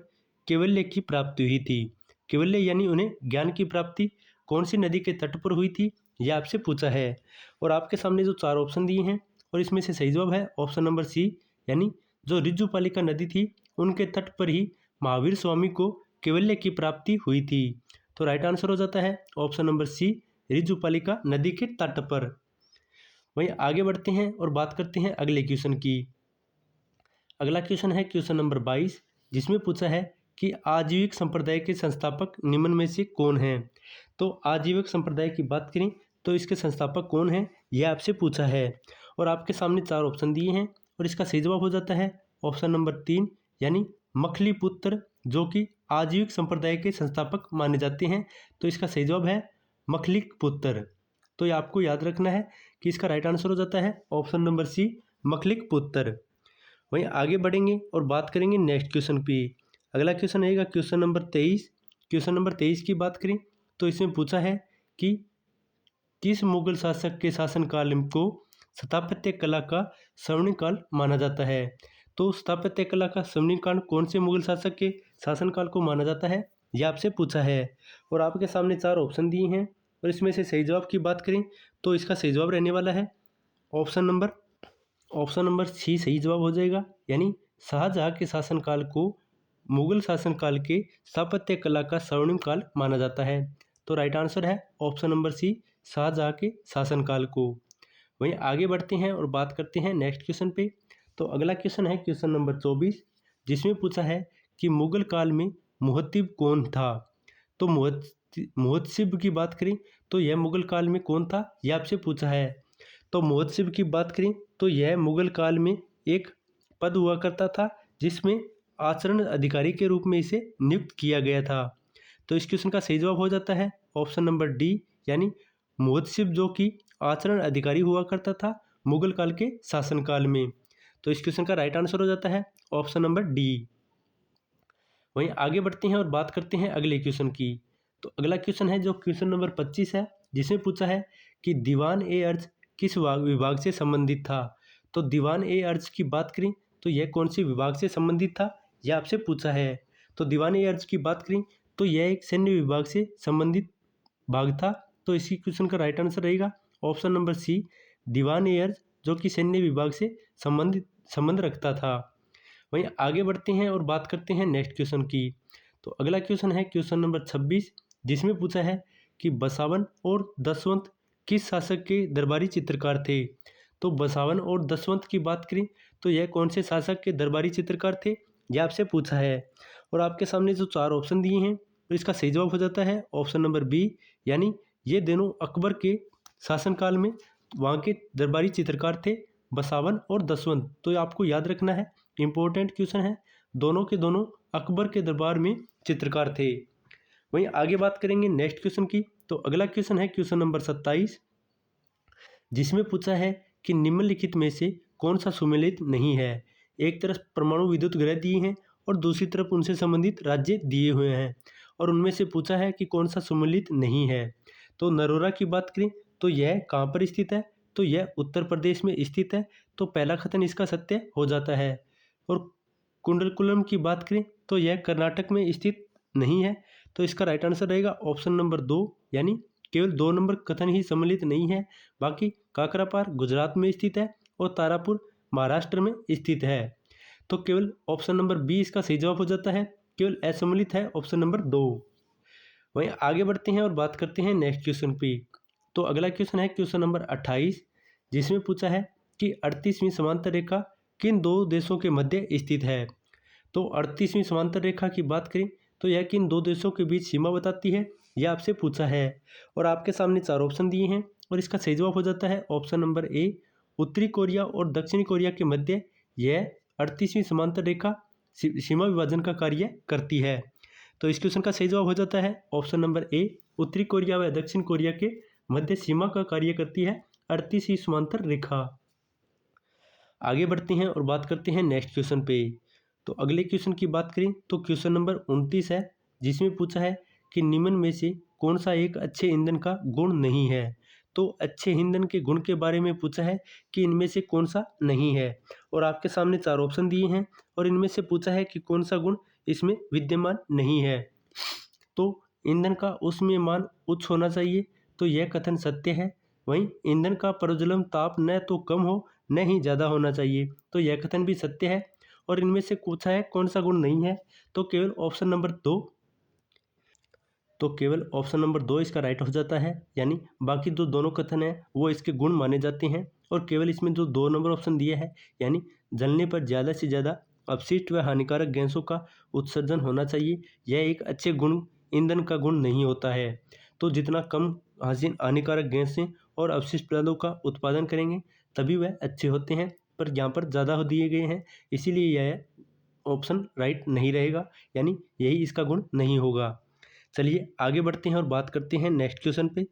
कैवल्य की प्राप्ति हुई थी। कैवल्य यानी उन्हें ज्ञान की प्राप्ति कौन सी नदी के तट पर हुई थी, यह आपसे पूछा है। और आपके सामने जो 4 ऑप्शन दिए हैं, और इसमें से सही जवाब है ऑप्शन नंबर सी, यानी जो रिजुपालिका नदी थी उनके तट पर ही महावीर स्वामी को कैवल्य की प्राप्ति हुई थी। तो राइट आंसर हो जाता है ऑप्शन नंबर सी, रिजुपालिका नदी के तट पर। वहीं आगे बढ़ते हैं और बात करते हैं अगले क्वेश्चन की। अगला क्वेश्चन है क्वेश्चन नंबर 22, जिसमें पूछा है कि आजीविक संप्रदाय के संस्थापक निम्न में से कौन हैं। तो आजीविक संप्रदाय की बात करें तो इसके संस्थापक कौन हैं, यह आपसे पूछा है। और आपके सामने 4 ऑप्शन दिए हैं, और इसका सही जवाब हो जाता है ऑप्शन नंबर 3, यानी मखलीपुत्र, जो कि आजीविक संप्रदाय के संस्थापक माने जाते हैं। तो इसका सही जवाब है मखलिकपुत्र। तो ये आपको याद रखना है कि इसका राइट आंसर हो जाता है ऑप्शन नंबर सी, मखलिकपुत्र। वहीं आगे बढ़ेंगे और बात करेंगे नेक्स्ट क्वेश्चन पे। अगला क्वेश्चन रहेगा क्वेश्चन नंबर 23। क्वेश्चन नंबर 23 की बात करें तो इसमें पूछा है कि किस मुगल शासक के शासनकाल को स्थापत्य कला का स्वर्णिम काल माना जाता है। तो स्थापत्य कला का स्वर्णिम काल कौन से मुगल शासक के शासनकाल को माना जाता है, यह आपसे पूछा है। और आपके सामने 4 ऑप्शन दिए हैं, और इसमें से सही जवाब की बात करें तो इसका सही जवाब रहने वाला है ऑप्शन नंबर सी सही जवाब हो जाएगा, यानी शाहजहाँ के शासनकाल को मुगल शासनकाल के स्थापत्य कला का स्वर्णिम काल माना जाता है। तो राइट आंसर है ऑप्शन नंबर सी, शाहजहाँ के शासनकाल को। वहीं आगे बढ़ते हैं और बात करते हैं नेक्स्ट क्वेश्चन पे। तो अगला क्वेश्चन है क्वेश्चन नंबर 24, जिसमें पूछा है कि मुगल काल में मुहत्तिब कौन था। तो मुहत्तिब की बात करें तो यह मुगल काल में कौन था, यह आपसे पूछा है। तो मुहत्तिब की बात करें तो यह मुगल काल में एक पद हुआ करता था, जिसमें आचरण अधिकारी के रूप में इसे नियुक्त किया गया था। तो इस क्वेश्चन का सही जवाब हो जाता है ऑप्शन नंबर डी, यानी मुहतसिब, जो कि आचरण अधिकारी हुआ करता था मुगल काल के शासनकाल में। तो इस क्वेश्चन का राइट आंसर हो जाता है ऑप्शन नंबर डी। वहीं आगे बढ़ते हैं और बात करते हैं अगले क्वेश्चन की। तो अगला क्वेश्चन है जो क्वेश्चन नंबर 25 है, जिसमें पूछा है कि दीवान ए अर्ज किस विभाग से संबंधित था। तो दीवान ए अर्ज की बात करें तो यह कौन से विभाग से संबंधित था, यह आपसे पूछा है। तो दीवान ए अर्ज की बात करें तो यह एक सैन्य विभाग से संबंधित भाग था। तो इसी क्वेश्चन का राइट आंसर रहेगा ऑप्शन नंबर सी, दीवान ए अर्ज, जो कि सैन्य विभाग से संबंध रखता था। वहीं आगे बढ़ते हैं और बात करते हैं नेक्स्ट क्वेश्चन की। तो अगला क्वेश्चन है क्वेश्चन नंबर 26, जिसमें पूछा है कि बसावन और दसवंत किस शासक के दरबारी चित्रकार थे। तो बसावन और दसवंत की बात करें तो यह कौन से शासक के दरबारी चित्रकार थे, यह आपसे पूछा है। और आपके सामने जो 4 ऑप्शन दिए हैं तो इसका सही जवाब हो जाता है ऑप्शन नंबर बी, यानी ये दोनों अकबर के शासनकाल में वहाँ के दरबारी चित्रकार थे, बसावन और दसवंत। तो ये आपको याद रखना है, इम्पोर्टेंट क्वेश्चन है, दोनों के दोनों अकबर के दरबार में चित्रकार थे। वहीं आगे बात करेंगे नेक्स्ट क्वेश्चन की। तो अगला क्वेश्चन है क्वेश्चन नंबर 27, जिसमें पूछा है कि निम्नलिखित में से कौन सा सुमेलित नहीं है। एक तरफ परमाणु विद्युत ग्रह दिए हैं और दूसरी तरफ उनसे संबंधित राज्य दिए हुए हैं, और उनमें से पूछा है कि कौन सा सुमेलित नहीं है। तो नरोरा की बात करें तो यह कहाँ पर स्थित है, तो यह उत्तर प्रदेश में स्थित है। तो पहला कथन इसका सत्य हो जाता है। और कुंडलकुलम की बात करें तो यह कर्नाटक में स्थित नहीं है। तो इसका राइट आंसर रहेगा ऑप्शन नंबर 2, यानी केवल 2 नंबर कथन ही सम्मिलित नहीं है, बाकी काकरापार गुजरात में स्थित है और तारापुर महाराष्ट्र में स्थित है। तो केवल ऑप्शन नंबर बी इसका सही जवाब हो जाता है, केवल असम्मिलित है ऑप्शन नंबर 2। वहीं आगे बढ़ते हैं और बात करते हैं नेक्स्ट क्वेश्चन पे। तो अगला क्वेश्चन है क्वेश्चन नंबर 28, जिसमें पूछा है कि 38वीं समांतर रेखा किन 2 देशों के मध्य स्थित है। तो 38वीं समांतर रेखा की बात करें तो यह किन 2 देशों के बीच सीमा बताती है, यह आपसे पूछा है। और आपके सामने 4 ऑप्शन दिए हैं और इसका सही जवाब हो जाता है ऑप्शन नंबर ए, उत्तरी कोरिया और दक्षिणी कोरिया के मध्य यह 38वीं समांतर रेखा सीमा विभाजन का कार्य करती है। तो इस क्वेश्चन का सही जवाब हो जाता है ऑप्शन नंबर ए, उत्तरी कोरिया व दक्षिण कोरिया के मध्य सीमा का कार्य करती है 38वीं समांतर रेखा। आगे बढ़ते हैं और बात करते हैं नेक्स्ट क्वेश्चन पे। तो अगले क्वेश्चन की बात करें तो क्वेश्चन नंबर 29 है, जिसमें पूछा है कि निम्न में से कौन सा एक अच्छे ईंधन का गुण नहीं है। तो अच्छे ईंधन के गुण के बारे में पूछा है कि इनमें से कौन सा नहीं है, और आपके सामने 4 ऑप्शन दिए हैं और इनमें से पूछा है कि कौन सा गुण इसमें विद्यमान नहीं है। तो ईंधन का उसमें मान उच्च होना चाहिए, तो यह कथन सत्य है। वहीं ईंधन का प्रज्वलन ताप न तो कम हो न ही ज़्यादा होना चाहिए, तो यह कथन भी सत्य है। और इनमें से पूछा है कौन सा गुण नहीं है, तो केवल ऑप्शन नंबर 2, तो केवल ऑप्शन नंबर 2 इसका राइट हो जाता है, यानी बाकी जो दोनों कथन हैं वो इसके गुण माने जाते हैं। और केवल इसमें जो 2 नंबर ऑप्शन दिया है, यानी जलने पर ज़्यादा से ज़्यादा अपशिष्ट व हानिकारक गैसों का उत्सर्जन होना चाहिए, यह एक अच्छे गुण ईंधन का गुण नहीं होता है। तो जितना कम हानिकारक गैसें और अपशिष्ट पदार्थों का उत्पादन करेंगे तभी वह अच्छे होते हैं, पर यहाँ पर ज़्यादा दिए गए हैं, इसीलिए यह ऑप्शन राइट नहीं रहेगा, यानी यही इसका गुण नहीं होगा। चलिए आगे बढ़ते हैं और बात करते हैं नेक्स्ट क्वेश्चन पे।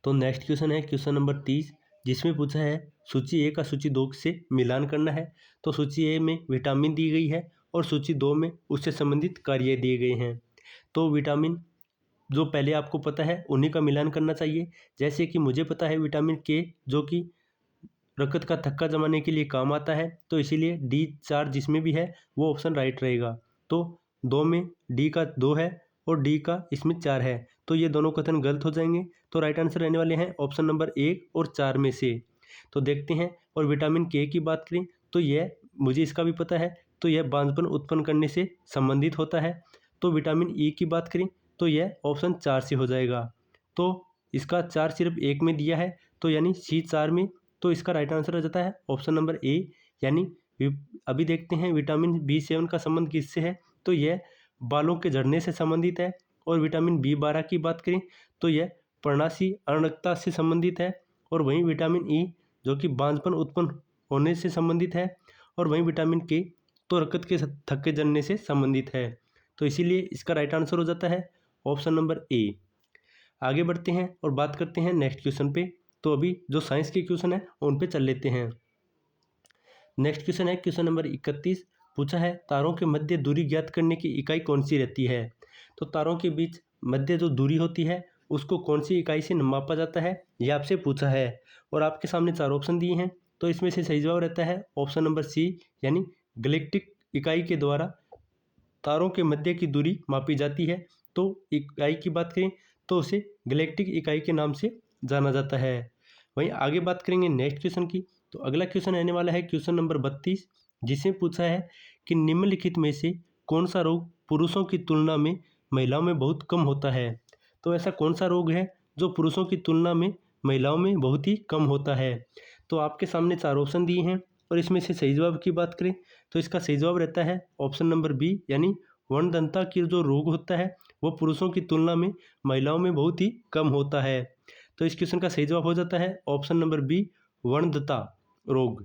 तो नेक्स्ट क्वेश्चन है क्वेश्चन नंबर 30, जिसमें पूछा है सूची ए का सूची 2 से मिलान करना है। तो सूची ए में विटामिन दी गई है और सूची 2 में उससे संबंधित कार्य दिए गए हैं। तो विटामिन जो पहले आपको पता है उन्हीं का मिलान करना चाहिए। जैसे कि मुझे पता है विटामिन के, जो कि रक्त का थक्का जमाने के लिए काम आता है, तो इसीलिए D4 जिसमें भी है वो ऑप्शन राइट रहेगा। तो 2 में डी का 2 है और डी का इसमें 4 है, तो ये दोनों कथन गलत हो जाएंगे। तो राइट आंसर रहने वाले हैं ऑप्शन नंबर 1 और 4 में से। तो देखते हैं। और विटामिन के की बात करें तो यह मुझे इसका भी पता है, तो यह बांझपन उत्पन्न करने से संबंधित होता है। तो विटामिन ई की बात करें तो यह ऑप्शन 4 से हो जाएगा। तो इसका 4 सिर्फ 1 में दिया है, तो यानी C4 में। तो इसका राइट आंसर हो जाता है ऑप्शन नंबर ए, यानी अभी देखते हैं विटामिन B7 का संबंध किससे है, तो यह बालों के झड़ने से संबंधित है। और विटामिन B12 की बात करें तो यह पर्णाशी अर्णकता से संबंधित है। और वहीं विटामिन ई जो कि बांझपन उत्पन्न होने से संबंधित है। और वहीं विटामिन के तो रक्त के थक्के जलने से संबंधित है। तो इसीलिए इसका राइट आंसर हो जाता है ऑप्शन नंबर ए। आगे बढ़ते हैं और बात करते हैं नेक्स्ट क्वेश्चन पे। तो अभी जो साइंस के क्वेश्चन है उन पे चल लेते हैं। नेक्स्ट क्वेश्चन है क्वेश्चन नंबर 31। पूछा है तारों के मध्य दूरी ज्ञात करने की इकाई कौन सी रहती है। तो तारों के बीच मध्य जो दूरी होती है उसको कौन सी इकाई से मापा जाता है, ये आपसे पूछा है। और आपके सामने 4 ऑप्शन दिए हैं, तो इसमें से सही जवाब रहता है ऑप्शन नंबर सी, यानी गैलेक्टिक इकाई के द्वारा तारों के मध्य की दूरी मापी जाती है। तो इकाई की बात करें तो उसे गैलेक्टिक इकाई के नाम से जाना जाता है। वहीं आगे बात करेंगे नेक्स्ट क्वेश्चन की। तो अगला क्वेश्चन रहने वाला है क्वेश्चन नंबर 32, जिसमें पूछा है कि निम्नलिखित में से कौन सा रोग पुरुषों की तुलना में महिलाओं में बहुत कम होता है। तो ऐसा कौन सा रोग है जो पुरुषों की तुलना में महिलाओं में बहुत ही कम होता है। तो आपके सामने 4 ऑप्शन दिए हैं और इसमें से सही जवाब की बात करें तो इसका सही जवाब रहता है ऑप्शन नंबर बी, यानी वर्णदंता की जो रोग होता है वो पुरुषों की तुलना में महिलाओं में बहुत ही कम होता है। तो इस क्वेश्चन का सही जवाब हो जाता है ऑप्शन नंबर बी, वर्णदता रोग।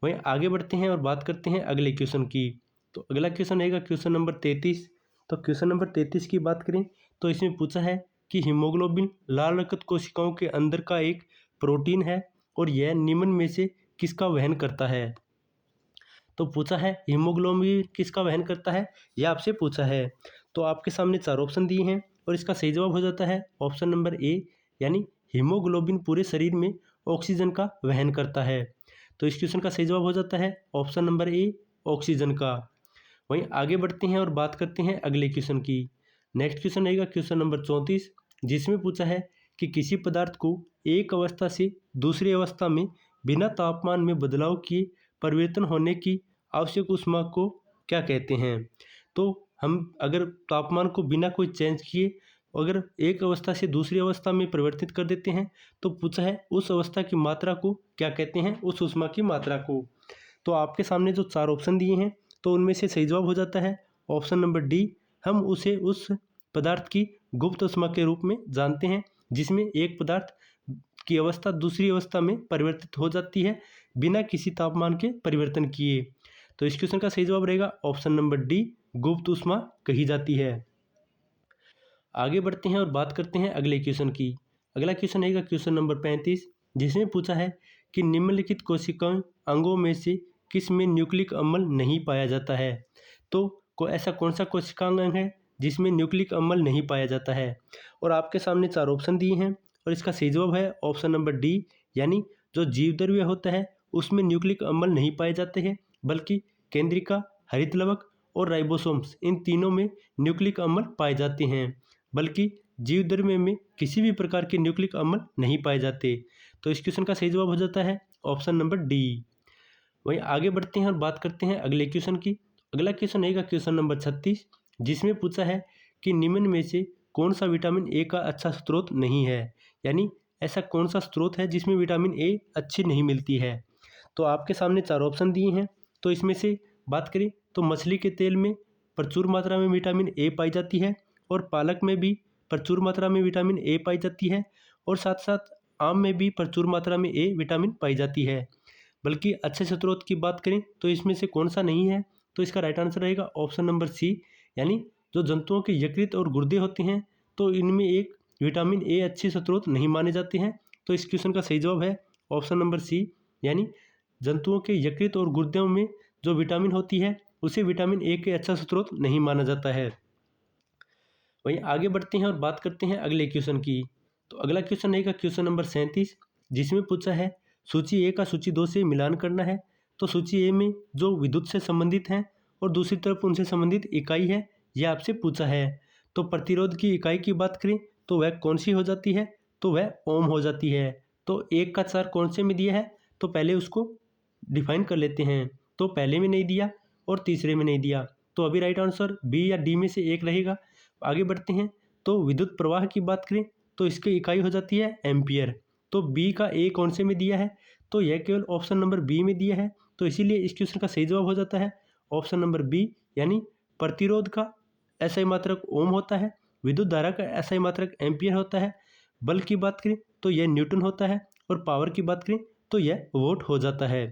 वहीं आगे बढ़ते हैं और बात करते हैं अगले क्वेश्चन की। तो अगला क्वेश्चन रहेगा क्वेश्चन नंबर 33। तो क्वेश्चन नंबर 33 की बात करें तो इसमें पूछा है कि हीमोग्लोबिन लाल रक्त कोशिकाओं के अंदर का एक प्रोटीन है और यह निम्न में से किसका वहन करता है। तो पूछा है हीमोग्लोबिन किसका वहन करता है, यह आपसे पूछा है। तो आपके सामने 4 ऑप्शन दिए हैं और इसका सही जवाब हो जाता है ऑप्शन नंबर ए, यानी हीमोग्लोबिन पूरे शरीर में ऑक्सीजन का वहन करता है। तो इस क्वेश्चन का सही जवाब हो जाता है ऑप्शन नंबर ए, ऑक्सीजन का। वहीं आगे बढ़ते हैं और बात करते हैं अगले क्वेश्चन की। नेक्स्ट क्वेश्चन रहेगा क्वेश्चन नंबर 34, जिसमें पूछा है कि किसी पदार्थ को एक अवस्था से दूसरी अवस्था में बिना तापमान में बदलाव किए परिवर्तन होने की आवश्यक ऊष्मा को क्या कहते हैं। तो हम अगर तापमान को बिना कोई चेंज किए अगर एक अवस्था से दूसरी अवस्था में परिवर्तित कर देते हैं तो पूछा है उस अवस्था की मात्रा को क्या कहते हैं, उस ऊष्मा की मात्रा को। तो आपके सामने जो 4 ऑप्शन दिए हैं तो उनमें से सही जवाब हो जाता है ऑप्शन नंबर डी, हम उसे उस पदार्थ की गुप्त ऊष्मा के रूप में जानते हैं जिसमें एक पदार्थ की अवस्था दूसरी अवस्था में परिवर्तित हो जाती है बिना किसी तापमान के परिवर्तन किए। तो इस क्वेश्चन का सही जवाब रहेगा ऑप्शन नंबर डी, गुप्त ऊष्मा कही जाती है। आगे बढ़ते हैं और बात करते हैं अगले क्वेश्चन की। अगला क्वेश्चन रहेगा क्वेश्चन नंबर 35, जिसमें पूछा है कि निम्नलिखित कोशिकाएं अंगों में से किस में न्यूक्लिक अम्ल नहीं पाया जाता है। तो ऐसा कौन सा कोशिकांग अंग है जिसमें न्यूक्लिक अम्ल नहीं पाया जाता है। और आपके सामने 4 ऑप्शन दिए हैं और इसका सही जवाब है ऑप्शन नंबर डी, यानी जो जीवद्रव्य होता है उसमें न्यूक्लिक अम्ल नहीं पाए जाते हैं, बल्कि केंद्रिका, हरितलवक और राइबोसोम्स इन तीनों में न्यूक्लिक अम्ल पाए जाते हैं, बल्कि जीवद्रव्य में किसी भी प्रकार के न्यूक्लिक अम्ल नहीं पाए जाते। तो इस क्वेश्चन का सही जवाब हो जाता है ऑप्शन नंबर डी। वहीं आगे बढ़ते हैं और बात करते हैं अगले क्वेश्चन की। अगला क्वेश्चन रहेगा क्वेश्चन नंबर 36, जिसमें पूछा है कि निम्न में से कौन सा विटामिन ए का अच्छा स्रोत नहीं है, यानी ऐसा कौन सा स्रोत है जिसमें विटामिन ए अच्छी नहीं मिलती है। तो आपके सामने 4 ऑप्शन दिए हैं, तो इसमें से बात करें तो मछली के तेल में प्रचुर मात्रा में विटामिन ए पाई जाती है और पालक में भी प्रचुर मात्रा में विटामिन ए पाई जाती है और साथ साथ आम में भी प्रचुर मात्रा में ए विटामिन पाई जाती है। बल्कि अच्छे स्रोत की बात करें तो इसमें से कौन सा नहीं है, तो इसका राइट आंसर रहेगा ऑप्शन नंबर सी, यानी जो जंतुओं के यकृत और गुर्दे होते हैं तो इनमें एक विटामिन ए अच्छे स्रोत नहीं माने जाते हैं। तो इस क्वेश्चन का सही जवाब है ऑप्शन नंबर सी, यानी जंतुओं के यकृत और गुर्दों में जो विटामिन होती है उसे विटामिन ए के अच्छा स्रोत नहीं माना जाता है। वहीं आगे बढ़ते हैं और बात करते हैं अगले क्वेश्चन की। तो अगला क्वेश्चन रहेगा क्वेश्चन नंबर 37, जिसमें पूछा है सूची ए का सूची 2 से मिलान करना है। तो सूची ए में जो विद्युत से संबंधित हैं और दूसरी तरफ उनसे संबंधित इकाई है, यह आपसे पूछा है। तो प्रतिरोध की इकाई की बात करें तो वह कौन सी हो जाती है, तो वह ओम हो जाती है। तो 1 का 4 कौन से में दिया है, तो पहले उसको डिफाइन कर लेते हैं। तो पहले में नहीं दिया और तीसरे में नहीं दिया, तो अभी राइट आंसर बी या डी में से एक रहेगा। आगे बढ़ते हैं तो विद्युत प्रवाह की बात करें तो इसकी इकाई हो जाती है एम्पियर। तो बी का ए कौन से में दिया है, तो यह केवल ऑप्शन नंबर बी में दिया है। तो इसीलिए इस क्वेश्चन का सही जवाब हो जाता है ऑप्शन नंबर बी, यानी प्रतिरोध का एसआई मात्रक ओम होता है, विद्युत धारा का एसआई मात्रक एम्पियर होता है, बल की बात करें तो यह न्यूटन होता है और पावर की बात करें तो यह वोट हो जाता है।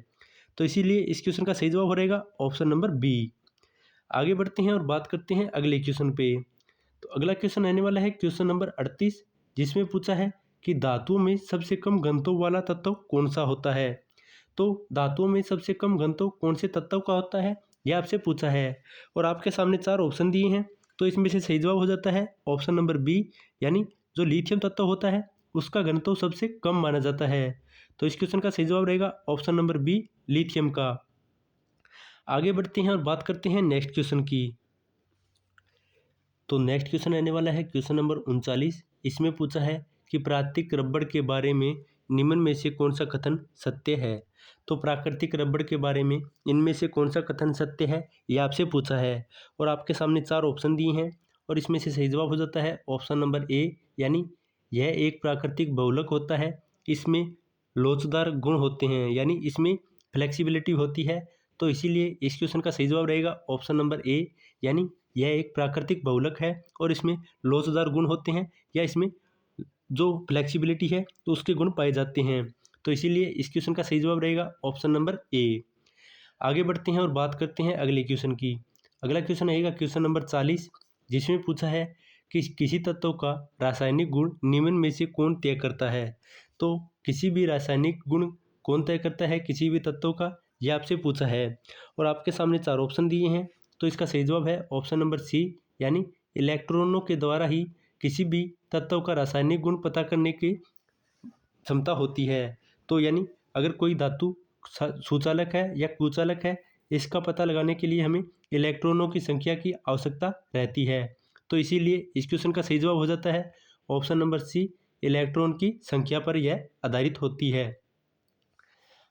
तो इसीलिए इस क्वेश्चन का सही जवाब हो रहेगा ऑप्शन नंबर बी। आगे बढ़ते हैं और बात करते हैं अगले क्वेश्चन पे। तो अगला क्वेश्चन आने वाला है क्वेश्चन नंबर 38, जिसमें पूछा है कि धातुओं में सबसे कम घनत्व वाला तत्व कौन सा होता है। तो धातुओं में सबसे कम घनत्व कौन से तत्व का होता है, यह आपसे पूछा है और आपके सामने 4 ऑप्शन दिए हैं। तो इसमें से सही जवाब हो जाता है ऑप्शन नंबर बी, यानी जो लिथियम तत्व होता है उसका घनत्व सबसे कम माना जाता है। तो इस क्वेश्चन का सही जवाब रहेगा ऑप्शन नंबर बी, लिथियम का। आगे बढ़ते हैं और बात करते हैं नेक्स्ट क्वेश्चन की। तो नेक्स्ट क्वेश्चन आने वाला है क्वेश्चन नंबर 39। इसमें पूछा है कि प्राकृतिक रबड़ के बारे में निम्न में से कौन सा कथन सत्य है। तो प्राकृतिक रबड़ के बारे में इनमें से कौन सा कथन सत्य है, यह आपसे पूछा है और आपके सामने 4 ऑप्शन दिए हैं और इसमें से सही जवाब हो जाता है ऑप्शन नंबर ए, यानी यह एक प्राकृतिक बहुलक होता है, इसमें लोचदार गुण होते हैं, यानी इसमें फ्लेक्सिबिलिटी होती है। तो इसीलिए इस क्वेश्चन का सही जवाब रहेगा ऑप्शन नंबर ए, यानी यह एक प्राकृतिक बहुलक है और इसमें लोचदार गुण होते हैं या इसमें जो फ्लेक्सिबिलिटी है तो उसके गुण पाए जाते हैं। तो इसीलिए इस क्वेश्चन का सही जवाब रहेगा ऑप्शन नंबर ए। आगे बढ़ते हैं और बात करते हैं अगले क्वेश्चन की। अगला क्वेश्चन रहेगा क्वेश्चन नंबर 40, जिसमें पूछा है कि किसी तत्व का रासायनिक गुण निम्न में से कौन तय करता है। तो किसी भी रासायनिक गुण कौन तय करता है किसी भी तत्व का, यह आपसे पूछा है और आपके सामने 4 ऑप्शन दिए हैं। तो इसका सही जवाब है ऑप्शन नंबर सी, यानी इलेक्ट्रॉनों के द्वारा ही किसी भी तत्व का रासायनिक गुण पता करने की क्षमता होती है। तो यानी अगर कोई धातु सुचालक है या कुचालक है, इसका पता लगाने के लिए हमें इलेक्ट्रॉनों की संख्या की आवश्यकता रहती है। तो इसीलिए इस क्वेश्चन का सही जवाब हो जाता है ऑप्शन नंबर सी, इलेक्ट्रॉन की संख्या पर यह आधारित होती है।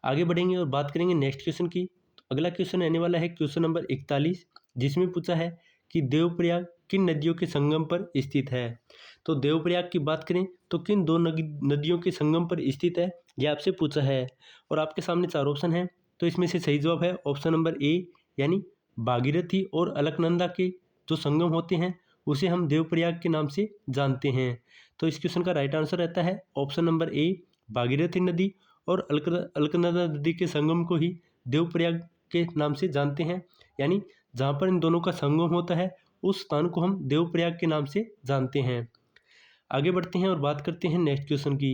आगे बढ़ेंगे और बात करेंगे नेक्स्ट क्वेश्चन की। तो अगला क्वेश्चन आने वाला है क्वेश्चन नंबर 41, जिसमें पूछा है कि देवप्रयाग किन नदियों के संगम पर स्थित है। तो देवप्रयाग की बात करें तो किन 2 नदियों के संगम पर स्थित है, यह आपसे पूछा है और आपके सामने 4 ऑप्शन हैं। तो इसमें से सही जवाब है ऑप्शन नंबर ए, यानी भागीरथी और अलकनंदा के जो संगम होते हैं उसे हम देवप्रयाग के नाम से जानते हैं। तो इस क्वेश्चन का राइट आंसर रहता है ऑप्शन नंबर ए, भागीरथी नदी और अलकनंदा नदी के संगम को ही देवप्रयाग के नाम से जानते हैं, यानी जहाँ पर इन दोनों का संगम होता है उस स्थान को हम देवप्रयाग के नाम से जानते हैं। आगे बढ़ते हैं और बात करते हैं नेक्स्ट क्वेश्चन की।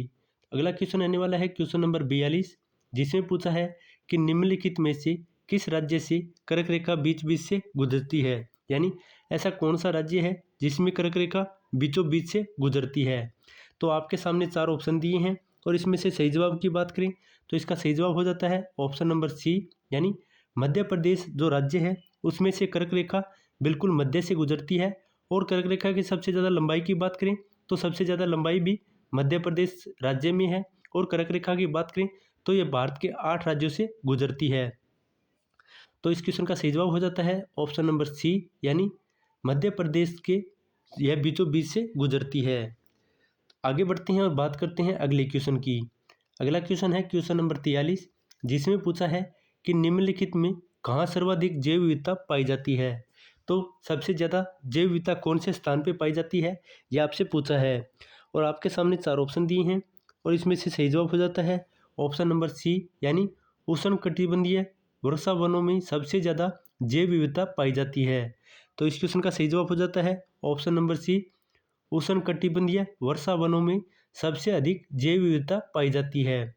अगला क्वेश्चन आने वाला है क्वेश्चन नंबर 42, जिसमें पूछा है कि निम्नलिखित में से किस राज्य से कर्क रेखा बीच बीच से गुजरती है, यानी ऐसा कौन सा राज्य है जिसमें कर्क रेखा बीचों बीच से गुजरती है। तो आपके सामने 4 ऑप्शन दिए हैं और इसमें से सही जवाब की बात करें तो इसका सही जवाब हो जाता है ऑप्शन नंबर सी, यानी मध्य प्रदेश जो राज्य है उसमें से कर्क रेखा बिल्कुल मध्य से गुजरती है और कर्क रेखा की सबसे ज़्यादा लंबाई की बात करें तो सबसे ज़्यादा लंबाई भी मध्य प्रदेश राज्य में है और कर्क रेखा की बात करें तो ये भारत के 8 राज्यों से गुजरती है। तो इस क्वेश्चन का सही जवाब हो जाता है ऑप्शन नंबर सी, यानी मध्य प्रदेश के यह बीचों बीच से गुजरती है। आगे बढ़ते हैं और बात करते हैं अगले क्वेश्चन की। अगला क्वेश्चन है क्वेश्चन नंबर 43, जिसमें पूछा है कि निम्नलिखित में कहाँ सर्वाधिक जैव विविधता पाई जाती है। तो सबसे ज़्यादा जैव विविधता कौन से स्थान पे पाई जाती है, यह आपसे पूछा है और आपके सामने 4 ऑप्शन दिए हैं और इसमें से सही जवाब हो जाता है ऑप्शन नंबर सी, यानी उष्णकटिबंधीय वर्षा वनों में सबसे ज़्यादा जैव विविधता पाई जाती है। तो इस क्वेश्चन का सही जवाब हो जाता है ऑप्शन नंबर सी, उष्णकटिबंधीय वर्षा वनों में सबसे अधिक जैव विविधता पाई जाती है।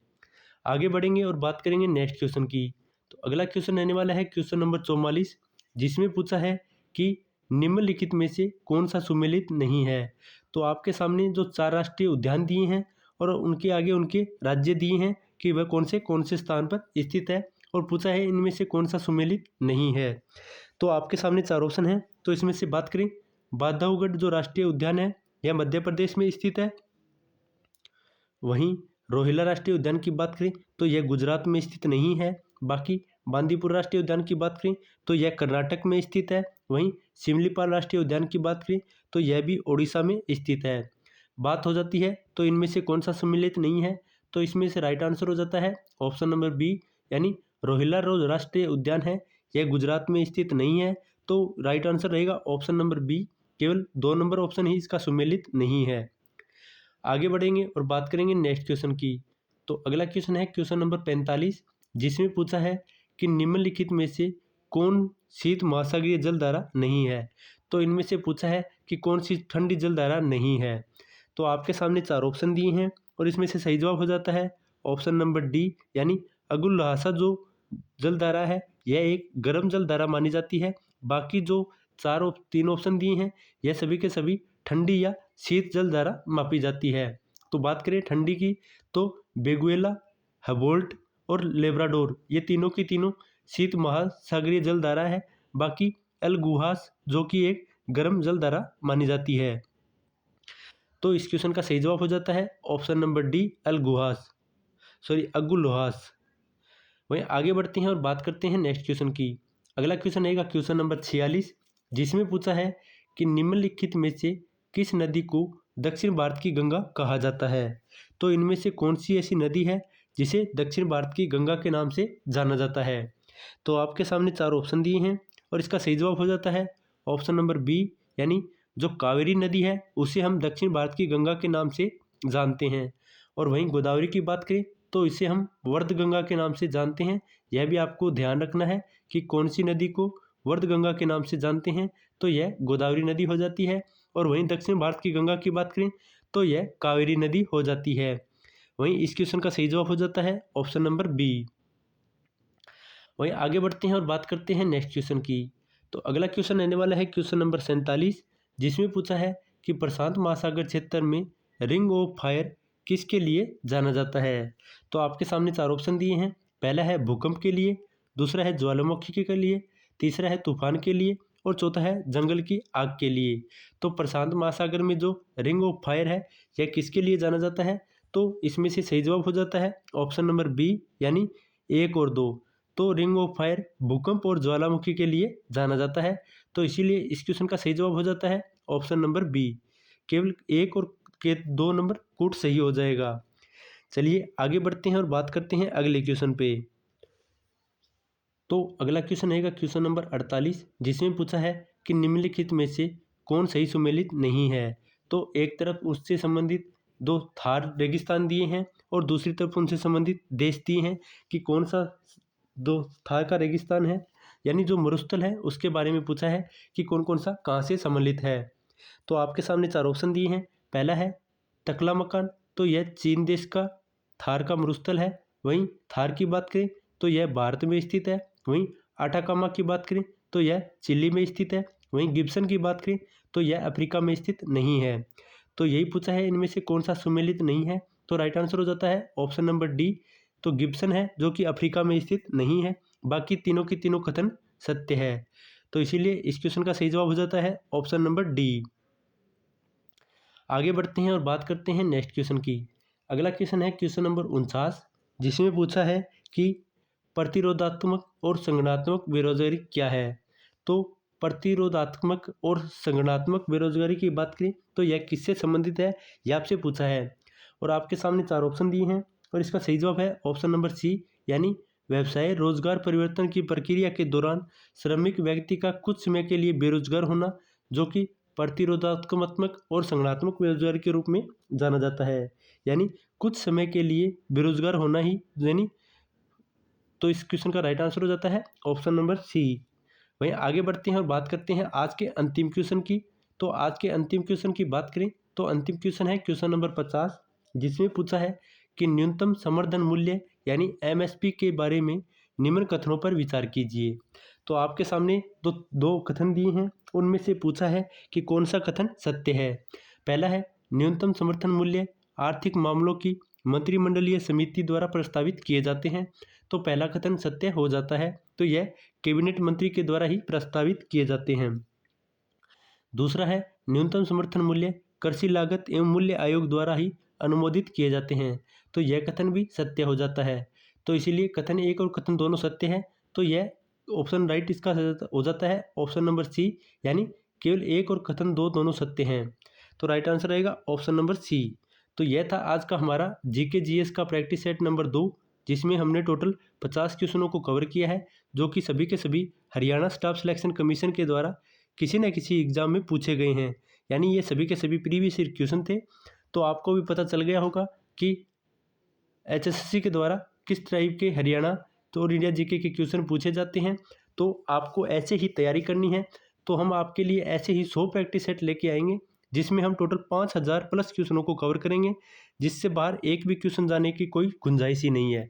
आगे बढ़ेंगे और बात करेंगे नेक्स्ट क्वेश्चन की। तो अगला क्वेश्चन आने वाला है क्वेश्चन नंबर 44, जिसमें पूछा है कि निम्नलिखित में से कौन सा सुमेलित नहीं है। तो आपके सामने जो 4 राष्ट्रीय उद्यान दिए हैं और उनके आगे उनके राज्य दिए हैं कि वह कौन से स्थान पर स्थित है और पूछा है इनमें से कौन सा सुमेलित नहीं है। तो आपके सामने 4 ऑप्शन हैं। तो इसमें से बात करें, बांधवगढ़ जो राष्ट्रीय उद्यान है यह मध्य प्रदेश में स्थित है। वहीं रोहिला राष्ट्रीय उद्यान की बात करें तो यह गुजरात में स्थित नहीं है। बाकी बांदीपुर राष्ट्रीय उद्यान की बात करें तो यह कर्नाटक में स्थित है। वहीं सिमलीपाल राष्ट्रीय उद्यान की बात करें तो यह भी ओडिशा में स्थित है। बात हो जाती है तो इनमें से कौन सा सम्मिलित नहीं है, तो इसमें से राइट आंसर हो जाता है ऑप्शन नंबर बी, यानी रोहिला जो राष्ट्रीय उद्यान है यह गुजरात में स्थित नहीं है। तो राइट आंसर रहेगा ऑप्शन नंबर बी, केवल 2 नंबर ऑप्शन ही इसका सम्मिलित नहीं है। आगे बढ़ेंगे और बात करेंगे नेक्स्ट क्वेश्चन की। तो अगला क्वेश्चन है क्वेश्चन नंबर 45, जिसमें पूछा है कि निम्नलिखित में से कौन शीत महासागरीय जलधारा नहीं है। तो इनमें से पूछा है कि कौन सी ठंडी जलधारा नहीं है। तो आपके सामने 4 ऑप्शन दिए हैं और इसमें से सही जवाब हो जाता है ऑप्शन नंबर डी, यानी अगुल लहासा जो जलधारा है यह एक गर्म जलधारा मानी जाती है। बाकी जो 3 ऑप्शन दिए हैं यह सभी के सभी ठंडी या शीत जलधारा मापी जाती है। तो बात करें ठंडी की तो बेगुएला, हबोल्ट और लेब्राडोर ये तीनों की तीनों शीत महासागरीय जलधारा है। बाकी अलगुहास जो कि एक गर्म जलधारा मानी जाती है। तो इस क्वेश्चन का सही जवाब हो जाता है ऑप्शन नंबर डी, अगुलहास। वहीं आगे बढ़ते हैं और बात करते हैं नेक्स्ट क्वेश्चन की। अगला क्वेश्चन रहेगा क्वेश्चन नंबर 46, जिसमें पूछा है कि निम्नलिखित में से किस नदी को दक्षिण भारत की गंगा कहा जाता है। तो इनमें से कौन सी ऐसी नदी है जिसे दक्षिण भारत की गंगा के नाम से जाना जाता है। तो आपके सामने 4 ऑप्शन दिए हैं और इसका सही जवाब हो जाता है ऑप्शन नंबर बी, यानी जो कावेरी नदी है उसे हम दक्षिण भारत की गंगा के नाम से जानते हैं। और वहीं गोदावरी की बात करें तो इसे हम वर्ध गंगा के नाम से जानते हैं। यह भी आपको ध्यान रखना है कि कौन सी नदी को वर्ध गंगा के नाम से जानते हैं, तो यह गोदावरी नदी हो जाती है। और वहीं दक्षिण भारत की गंगा की बात करें तो यह कावेरी नदी हो जाती है। वहीं इस क्वेश्चन का सही जवाब हो जाता है ऑप्शन नंबर बी। वहीं आगे बढ़ते हैं और बात करते हैं नेक्स्ट क्वेश्चन की। तो अगला क्वेश्चन रहने वाला है क्वेश्चन नंबर 47, जिसमें पूछा है कि प्रशांत महासागर क्षेत्र में रिंग ऑफ फायर किसके लिए जाना जाता है। तो आपके सामने 4 ऑप्शन दिए हैं। पहला है भूकंप के लिए, दूसरा है ज्वालामुखी के लिए, तीसरा है तूफान के लिए और चौथा है जंगल की आग के लिए। तो प्रशांत महासागर में जो रिंग ऑफ फायर है यह किसके लिए जाना जाता है। तो इसमें से सही जवाब हो जाता है ऑप्शन नंबर बी, यानी 1 और 2। तो रिंग ऑफ फायर भूकंप और ज्वालामुखी के लिए जाना जाता है। तो इसीलिए इस क्वेश्चन का सही जवाब हो जाता है ऑप्शन नंबर बी। केवल 1 और 2 नंबर कूट सही हो जाएगा। चलिए आगे बढ़ते हैं और बात करते हैं अगले क्वेश्चन पे। तो अगला क्वेश्चन रहेगा क्वेश्चन नंबर 48, जिसमें पूछा है कि निम्नलिखित में से कौन सही सुमेलित नहीं है। तो एक तरफ उससे संबंधित 2 थार रेगिस्तान दिए हैं और दूसरी तरफ उनसे संबंधित देश दिए हैं कि कौन सा 2 थार का रेगिस्तान है, यानी जो मरुस्थल है उसके बारे में पूछा है कि कौन कौन सा कहाँ से सम्मिलित है। तो आपके सामने 4 ऑप्शन दिए हैं। पहला है टकलामकान, तो यह चीन देश का थार का मरुस्थल है। वहीं थार की बात करें तो यह भारत में स्थित है। वहीं आटाकामा की बात करें तो यह चिली में स्थित है। वहीं गिब्सन की बात करें तो यह अफ्रीका में स्थित नहीं है। तो यही पूछा है इनमें से कौन सा सुमेलित नहीं है। तो राइट आंसर हो जाता है ऑप्शन नंबर डी, तो गिब्सन है जो कि अफ्रीका में स्थित नहीं है। बाकी तीनों की तीनों कथन सत्य है। तो इसीलिए इस क्वेश्चन का सही जवाब हो जाता है ऑप्शन नंबर डी। आगे बढ़ते हैं और बात करते हैं नेक्स्ट क्वेश्चन की। अगला क्वेश्चन है क्वेश्चन नंबर 49, जिसमें पूछा है कि प्रतिरोधात्मक और संगठनात्मक बेरोजगारी क्या है। तो प्रतिरोधात्मक और संगठनात्मक बेरोजगारी की बात करें तो यह किससे संबंधित है, यह आपसे पूछा है। और आपके सामने 4 ऑप्शन दिए हैं और इसका सही जवाब है ऑप्शन नंबर सी, यानी व्यवसाय रोजगार परिवर्तन की प्रक्रिया के दौरान श्रमिक व्यक्ति का कुछ समय के लिए बेरोजगार होना, जो कि प्रतिरोधात्मक और संगठनात्मक बेरोजगारी के रूप में जाना जाता है। यानी कुछ समय के लिए बेरोजगार होना ही, यानी तो इस क्वेश्चन का राइट आंसर हो जाता है ऑप्शन नंबर सी। वहीं आगे बढ़ते हैं और बात करते हैं आज के अंतिम क्वेश्चन की। तो आज के अंतिम क्वेश्चन की बात करें तो अंतिम क्वेश्चन है क्वेश्चन नंबर 50, जिसमें पूछा है कि न्यूनतम समर्थन मूल्य यानी एमएसपी के बारे में निम्न कथनों पर विचार कीजिए। तो आपके सामने दो कथन दिए हैं, उनमें से पूछा है कि कौन सा कथन सत्य है। पहला है न्यूनतम समर्थन मूल्य आर्थिक मामलों की मंत्रिमंडलीय समिति द्वारा प्रस्तावित किए जाते हैं। तो पहला कथन सत्य हो जाता है, तो यह कैबिनेट मंत्री के द्वारा ही प्रस्तावित किए जाते हैं। दूसरा है न्यूनतम समर्थन मूल्य कृषि लागत एवं मूल्य आयोग द्वारा ही अनुमोदित किए जाते हैं। तो यह कथन भी सत्य हो जाता है। तो इसीलिए कथन 1 और कथन दोनों सत्य है। तो यह ऑप्शन राइट इसका हो जाता है ऑप्शन नंबर सी, यानी केवल 1 और कथन 2 दोनों सत्य हैं। तो राइट आंसर रहेगा ऑप्शन नंबर सी। तो यह था आज का हमारा जीके जीएस का प्रैक्टिस सेट नंबर 2, जिसमें हमने टोटल 50 क्वेश्चनों को कवर किया है, जो कि सभी के सभी हरियाणा स्टाफ सिलेक्शन कमीशन के द्वारा किसी न किसी एग्जाम में पूछे गए हैं। यानी ये सभी के सभी प्रीवियस ईयर क्वेश्चन थे। तो आपको भी पता चल गया होगा कि एचएसएससी के द्वारा किस टाइप के हरियाणा तो और इंडिया जीके के क्वेश्चन पूछे जाते हैं। तो आपको ऐसे ही तैयारी करनी है। तो हम आपके लिए ऐसे ही 100 प्रैक्टिस सेट लेके आएंगे, जिसमें हम टोटल 5000 प्लस क्वेश्चनों को कवर करेंगे, जिससे बाहर एक भी क्वेश्चन जाने की कोई गुंजाइश ही नहीं है।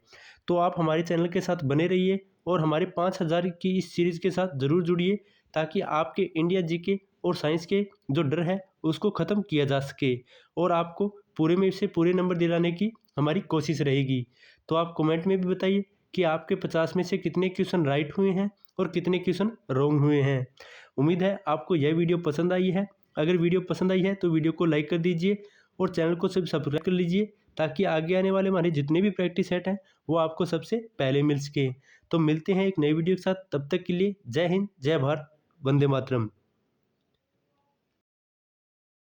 तो आप हमारे चैनल के साथ बने रहिए और हमारे 5000 की इस सीरीज़ के साथ ज़रूर जुड़िए, ताकि आपके इंडिया जीके और साइंस के जो डर है उसको ख़त्म किया जा सके और आपको पूरे में से पूरे नंबर दिलाने की हमारी कोशिश रहेगी। तो आप कमेंट में भी बताइए कि आपके 50 में से कितने क्वेश्चन राइट हुए हैं और कितने क्वेश्चन रॉन्ग हुए हैं। उम्मीद है आपको यह वीडियो पसंद आई है। अगर वीडियो पसंद आई है तो वीडियो को लाइक कर दीजिए और चैनल को सब्सक्राइब कर लीजिए, ताकि आगे आने वाले हमारे जितने भी प्रैक्टिस सेट हैं वो आपको सबसे पहले मिल सके। तो मिलते हैं एक नई वीडियो के साथ, तब तक के लिए जय हिंद, जय भारत, वंदे मातरम।